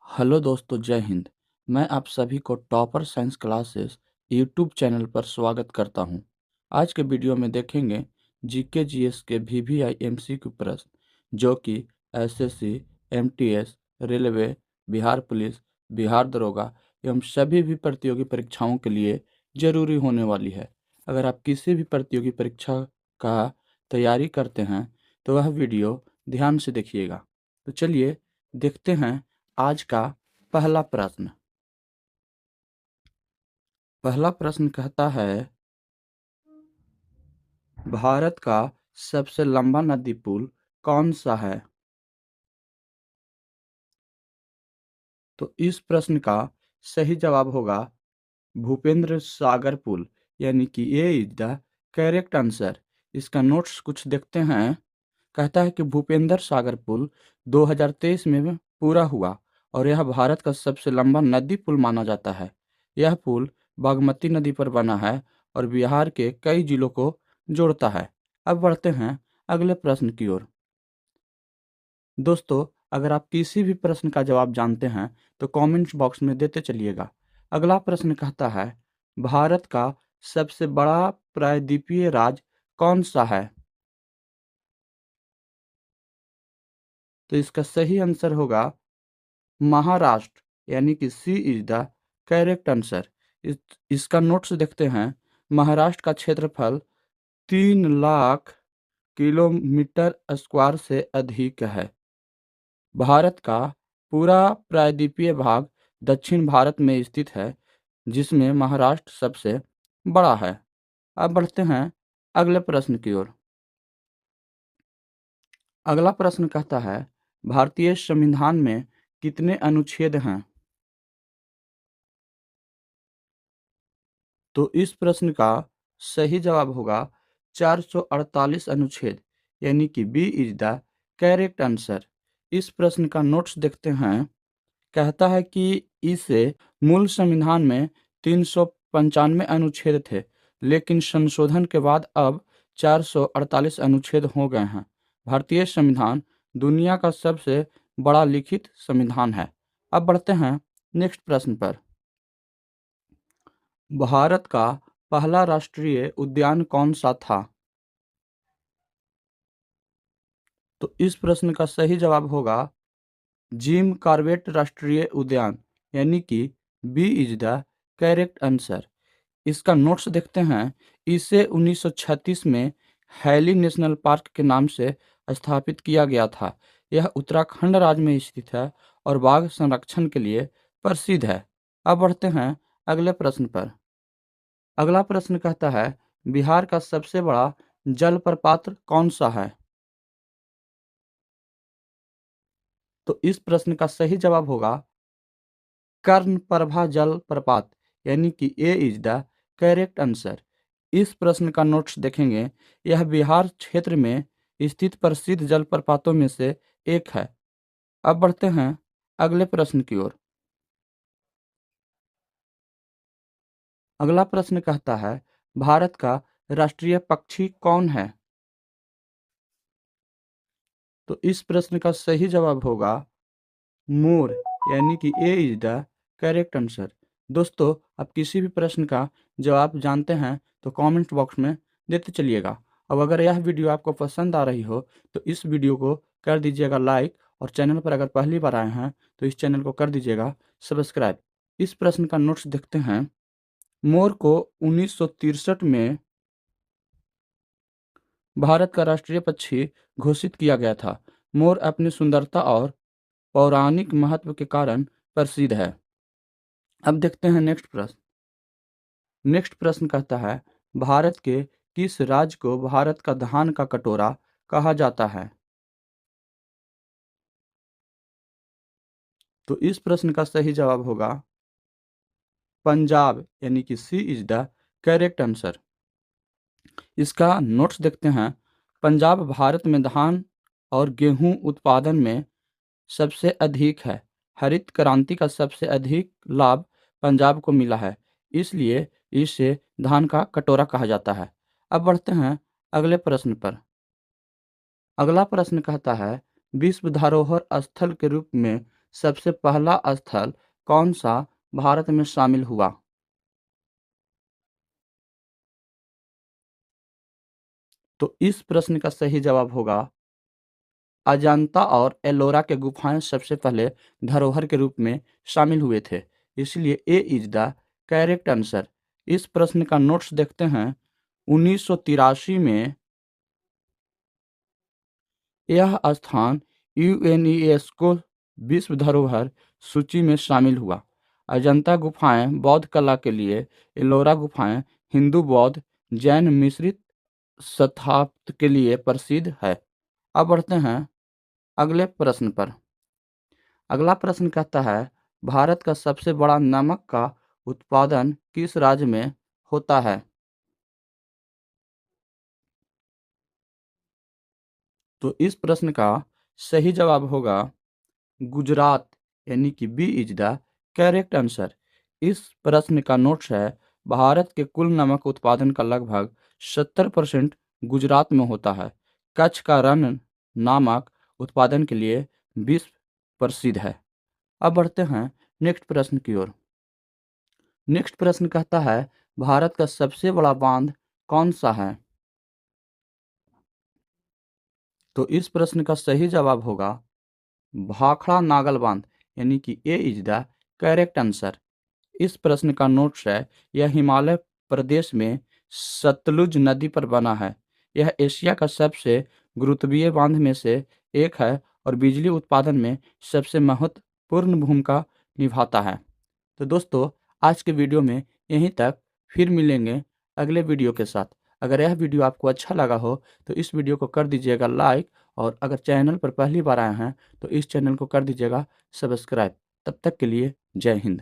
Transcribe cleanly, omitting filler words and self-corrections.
Hello दोस्तों, जय हिंद। मैं आप सभी को topper science classes YouTube channel पर स्वागत करता हूं। आज के वीडियो में देखेंगे जीके जीएस के वीवीआई एमसीक्यू प्रश्न जो कि SSC, MTS, railway, Bihar police, Bihar दरोगा एवं सभी भी प्रतियोगी परीक्षाओं के लिए जरूरी होने वाली है। अगर आप किसी भी प्रतियोगी परीक्षा का तैयारी करते हैं तो वह वीडियो ध्यान से देखिएगा। तो चलिए देखते हैं आज का पहला प्रश्न। पहला प्रश्न कहता है, भारत का सबसे लंबा नदी पुल कौन सा है? तो इस प्रश्न का सही जवाब होगा भूपेंद्र सागर पुल, यानी कि ये इज द करेक्ट आंसर। इसका नोट्स कुछ देखते हैं। कहता है कि भूपेंद्र सागर पुल 2023 में पूरा हुआ और यह भारत का सबसे लंबा नदी पुल माना जाता है। यह पुल बागमती नदी पर बना है और बिहार के कई जिलों को जोड़ता है। अब बढ़ते हैं अगले प्रश्न की ओर। दोस्तों, अगर आप किसी भी प्रश्न का जवाब जानते हैं तो कमेंट्स बॉक्स में देते चलिएगा। अगला प्रश्न कहता है, भारत का सबसे बड़ा प्रायद्वीपीय राज्य कौन सा है? तो इसका सही आंसर होगा महाराष्ट्र, यानी कि सी इज द करेक्ट आंसर। इसका नोट्स देखते हैं। महाराष्ट्र का क्षेत्रफल 3 लाख किलोमीटर स्क्वायर से अधिक है। भारत का पूरा प्रायद्वीपीय भाग दक्षिण भारत में स्थित है, जिसमें महाराष्ट्र सबसे बड़ा है। अब बढ़ते हैं अगले प्रश्न की ओर। अगला प्रश्न कहता है, भारतीय संविधान में कितने अनुच्छेद हैं? तो इस प्रश्न का सही जवाब होगा 448 अनुच्छेद, यानी कि B is the correct answer. इस प्रश्न का नोट्स देखते हैं। कहता है कि इसे मूल संविधान में 395 अनुच्छेद थे, लेकिन संशोधन के बाद अब 448 अनुच्छेद हो गए हैं। भारतीय संविधान दुनिया का सबसे बड़ा लिखित संविधान है। अब बढ़ते हैं नेक्स्ट प्रश्न पर। भारत का पहला राष्ट्रीय उद्यान कौन सा था? तो इस प्रश्न का सही जवाब होगा जिम कॉर्बेट राष्ट्रीय उद्यान, यानी कि B is the correct answer. इसका नोट्स देखते हैं। इसे 1936 में हैली नेशनल पार्क के नाम से स्थापित किया गया था। यह उत्तराखंड राज्य में स्थित है और बाघ संरक्षण के लिए प्रसिद्ध है। अब बढ़ते हैं अगले प्रश्न पर। अगला प्रश्न कहता है, बिहार का सबसे बड़ा जलप्रपात कौन सा है? तो इस प्रश्न का सही जवाब होगा कर्णप्रभा जलप्रपात, यानी कि ए इज द करेक्ट आंसर। इस प्रश्न का नोट्स देखेंगे। यह बिहार क्षेत्र में स्थित प्रसिद्ध जलप्रपातों में से एक है। अब बढ़ते हैं अगले प्रश्न की ओर। अगला प्रश्न कहता है, भारत का राष्ट्रीय पक्षी कौन है? तो इस प्रश्न का सही जवाब होगा मोर, यानी कि ए इज द करेक्ट आंसर। दोस्तों, आप किसी भी प्रश्न का जवाब जानते हैं तो कमेंट बॉक्स में देते चलिएगा। अब अगर यह वीडियो आपको पसंद आ रही हो तो इस वीडियो को कर दीजिएगा लाइक, और चैनल पर अगर पहली बार आए हैं तो इस चैनल को कर दीजिएगा सब्सक्राइब। इस प्रश्न का नोट्स देखते हैं। मोर को 1963 में भारत का राष्ट्रीय पक्षी घोषित किया गया था। मोर अपनी सुंदरता और पौराणिक महत्व के कारण प्रसिद्ध है। अब देखते हैं नेक्स्ट प्रश्न। नेक्स्ट प्रश्न कहता है, भारत के किस राज्य को भारत का धान का कटोरा कहा जाता है? तो इस प्रश्न का सही जवाब होगा पंजाब, यानी कि सी इज द करेक्ट आंसर। इसका नोट्स देखते हैं। पंजाब भारत में धान और गेहूं उत्पादन में सबसे अधिक है। हरित क्रांति का सबसे अधिक लाभ पंजाब को मिला है, इसलिए इसे धान का कटोरा कहा जाता है। अब बढ़ते हैं अगले प्रश्न पर। अगला प्रश्न कहता है, विश्व धरोहर स्थल के रूप में सबसे पहला स्थल कौन सा भारत में शामिल हुआ? तो इस प्रश्न का सही जवाब होगा अजंता और एलोरा के गुफाएं सबसे पहले धरोहर के रूप में शामिल हुए थे, इसलिए ए इज द करेक्ट आंसर। इस प्रश्न का नोट्स देखते हैं। 1983 में यह स्थान यूनेस्को विश्व धरोहर सूची में शामिल हुआ। अजंता गुफाएं बौद्ध कला के लिए, एलोरा गुफाएं हिंदू बौद्ध जैन मिश्रित स्थापत्य के लिए प्रसिद्ध है। अब बढ़ते हैं अगले प्रश्न पर। अगला प्रश्न कहता है भारत का सबसे बड़ा नमक का उत्पादन किस राज्य में होता है? तो इस प्रश्न का सही जवाब होगा गुजरात, यानी कि B is the correct answer. इस प्रश्न का नोट्स है भारत के कुल नमक उत्पादन का लगभग 70% गुजरात में होता है। कच्छ का रण नामक उत्पादन के लिए विश्व प्रसिद्ध है। अब बढ़ते हैं नेक्स्ट प्रश्न की ओर। नेक्स्ट प्रश्न कहता है भारत का सबसे बड़ा बांध कौन सा है? तो इस प्रश्न का सही जवाब होगा भाखड़ा नागल बांध, यानी कि ए इज द करेक्ट आंसर। इस प्रश्न का नोट्स है यह हिमालय प्रदेश में सतलुज नदी पर बना है। यह एशिया का सबसे गुरुत्वीय बांध में से एक है और बिजली उत्पादन में सबसे महत्वपूर्ण भूमिका निभाता है। तो दोस्तों, आज के वीडियो में यहीं तक। फिर मिलेंगे अगले वीडियो के साथ। अगर यह वीडियो आपको अच्छा लगा हो तो इस वीडियो को कर दीजिएगा लाइक, और अगर चैनल पर पहली बार आए हैं तो इस चैनल को कर दीजिएगा सब्सक्राइब। तब तक के लिए जय हिंद।